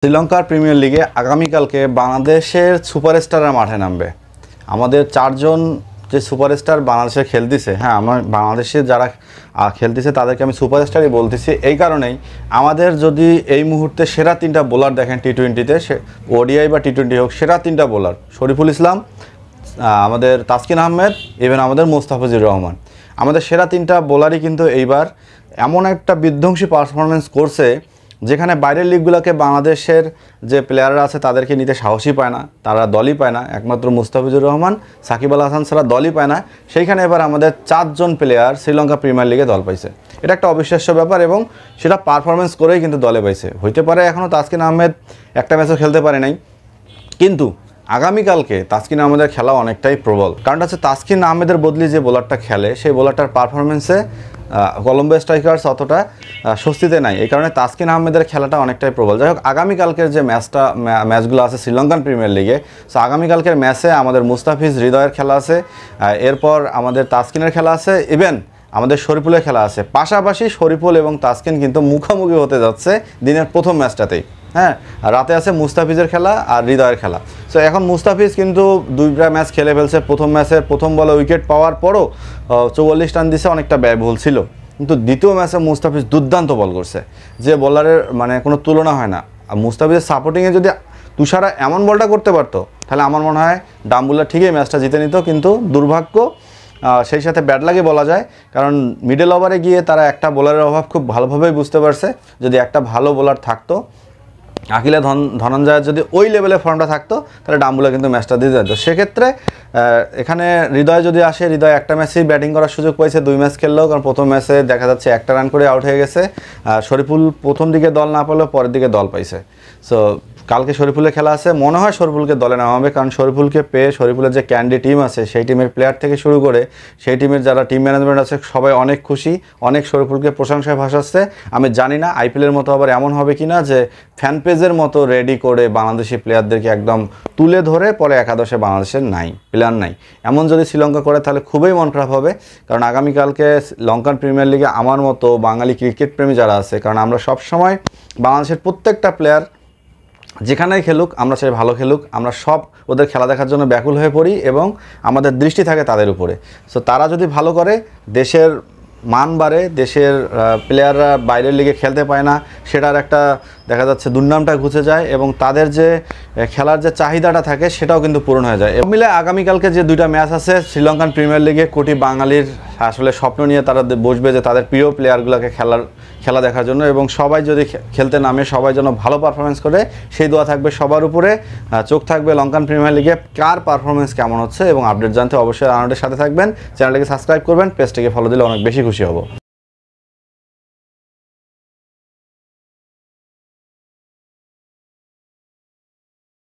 শ্রীলঙ্কার প্রিমিয়ার লিগে আগামীকালকে বাংলাদেশের সুপারস্টাররা মাঠে নামবে। আমাদের চারজন যে সুপারস্টার বাংলাদেশে খেলতেছে, হ্যাঁ আমার বাংলাদেশে যারা খেলতেছে তাদেরকে আমি সুপারস্টারই বলতেছি এই কারণেই, আমাদের যদি এই মুহূর্তে সেরা তিনটা বোলার দেখেন টি-20-তে, সে ওডিআই বা টি-20 হোক, সেরা তিনটা বোলার শরীফুল ইসলাম, আমাদের তাসকিন আহমেদ, ইভেন আমাদের মোস্তাফিজুর রহমান, আমাদের সেরা তিনটা বোলারই কিন্তু এইবার এমন একটা বিধ্বংসী পারফরমেন্স করছে যেখানে বাইরের লিগগুলোকে বাংলাদেশের যে প্লেয়াররা আছে তাদেরকে নিতে সাহসই পায় না, তারা দলই পায় না, একমাত্র মুস্তাফিজুর রহমান, সাকিব আল হাসান ছাড়া দলই পায় না। সেইখানে এবার আমাদের চারজন প্লেয়ার শ্রীলঙ্কা প্রিমিয়ার লিগে দল পাইছে। এটা একটা অবিশ্বাস্য ব্যাপার এবং সেটা পারফরমেন্স করেই কিন্তু দলে পাইছে। হইতে পারে এখনও তাসকিন আহমেদ একটা ম্যাচও খেলতে পারে নাই, কিন্তু আগামীকালকে তাসকিন আহমেদের খেলা অনেকটাই প্রবল। কারণটা হচ্ছে তাসকিন আহমেদের বদলি যে বোলারটা খেলে সেই বোলারটার পারফরমেন্সে কলম্বো স্ট্রাইকার্স অতটা স্বস্তিতে নাই, এই কারণে তাসকিন আহমেদের খেলাটা অনেকটাই প্রবল। যাই হোক, আগামীকালকের যে ম্যাচগুলো আছে শ্রীলঙ্কান প্রিমিয়ার লিগে, সো আগামীকালকের ম্যাচে আমাদের মুস্তাফিজ হৃদয়ের খেলা আছে, এরপর আমাদের তাসকিনের খেলা আছে, ইভেন আমাদের শরীফুলের খেলা আছে। পাশাপাশি শরীফুল এবং তাসকিন কিন্তু মুখোমুখি হতে যাচ্ছে দিনের প্রথম ম্যাচটাতেই। হ্যাঁ, রাতে আছে মুস্তাফিজের খেলা আর হৃদয়ের খেলা। সো এখন মুস্তাফিজ কিন্তু দুইটা ম্যাচ খেলে ফেলছে। প্রথম ম্যাচের প্রথম বলে উইকেট পাওয়ার পরও 44 রান দিছে, অনেকটা ব্যয়বহুল ছিল, কিন্তু দ্বিতীয় ম্যাচে মুস্তাফিজ দুর্দান্ত বল করছে, যে বলারের মানে কোনো তুলনা হয় না। আর মুস্তাফিজের সাপোর্টিংয়ে যদি তুষারা এমন বলটা করতে পারতো তাহলে আমার মনে হয় ডাম্বুলা ঠিকই ম্যাচটা জিতে নিত, কিন্তু দুর্ভাগ্য, সেই সাথে ব্যাড লাগে বলা যায়, কারণ মিডল ওভারে গিয়ে তারা একটা বোলারের অভাব খুব ভালোভাবেই বুঝতে পারছে। যদি একটা ভালো বোলার থাকতো, আকিলা ধনঞ্জয়ের যদি ওই লেভেলে ফর্মটা থাকতো, তাহলে ডাম্বুলা কিন্তু ম্যাচটা দিয়ে যেত। সেক্ষেত্রে এখানে হৃদয় যদি আসে, হৃদয় একটা ম্যাচেই ব্যাটিং করার সুযোগ পাইছে, 2 ম্যাচ খেললেও, কারণ প্রথম ম্যাচে দেখা যাচ্ছে একটা রান করে আউট হয়ে গেছে। শরীফুল প্রথম দিকে দল না পেলেও পরের দিকে দল পাইছে। সো কালকে শরীফুলের খেলা আছে, মনে হয় শরীফুলকে দলে নেওয়া হবে, কারণ শরীফুলকে পেয়ে শরীফুলের যে ক্যান্ডি টিম আছে সেই টিমের প্লেয়ার থেকে শুরু করে সেই টিমের যারা টিম ম্যানেজমেন্ট আছে সবাই অনেক খুশি, অনেক শরীফুলকে প্রশংসায় ভাসাচ্ছে। আমি জানি না আইপিএলের মতো আবার এমন হবে কি না যে ফ্যান পেজের মতো রেডি করে বাংলাদেশি প্লেয়ারদেরকে একদম তুলে ধরে পরে একাদশে বাংলাদেশের প্লেয়ার নাই, এমন যদি শ্রীলঙ্কা করে তাহলে খুবই মন খারাপ হবে। কারণ আগামীকালকে লঙ্কান প্রিমিয়ার লিগে আমার মতো বাঙালি ক্রিকেট প্রেমী যারা আছে, কারণ আমরা সবসময় বাংলাদেশের প্রত্যেকটা প্লেয়ার যেখানেই খেলুক আমরা চাই ভালো খেলুক, আমরা সব ওদের খেলা দেখার জন্য ব্যাকুল হয়ে পড়ি এবং আমাদের দৃষ্টি থাকে তাদের উপরে। সো তারা যদি ভালো করে, দেশের মান বাড়ে, দেশের প্লেয়াররা বাইরের লিগে খেলতে পায় না, সেটার একটা দেখা যাচ্ছে দুর্নামটা ঘুচে যায় এবং তাদের যে খেলার যে চাহিদাটা থাকে সেটাও কিন্তু পূরণ হয়ে যায়। মিলে আগামীকালকে যে 2টা ম্যাচ আছে শ্রীলঙ্কান প্রিমিয়ার লিগে, কোটি বাঙালির আসলে স্বপ্ন নিয়ে তারা বসবে যে তাদের প্রিয় প্লেয়ারগুলোকে খেলা দেখার জন্য, এবং সবাই যদি খেলতে নামে সবাই যেন ভালো পারফরমেন্স করে সেই দোয়া থাকবে সবার উপরে। চোখ থাকবে লঙ্কান প্রিমিয়ার লিগে কার পারফরমেন্স কেমন হচ্ছে, এবং আপডেট জানতে অবশ্যই আমাদের সাথে থাকবেন। চ্যানেলটিকে সাবস্ক্রাইব করবেন, পেজটিকে ফলো দিলে অনেক বেশি খুশি হব।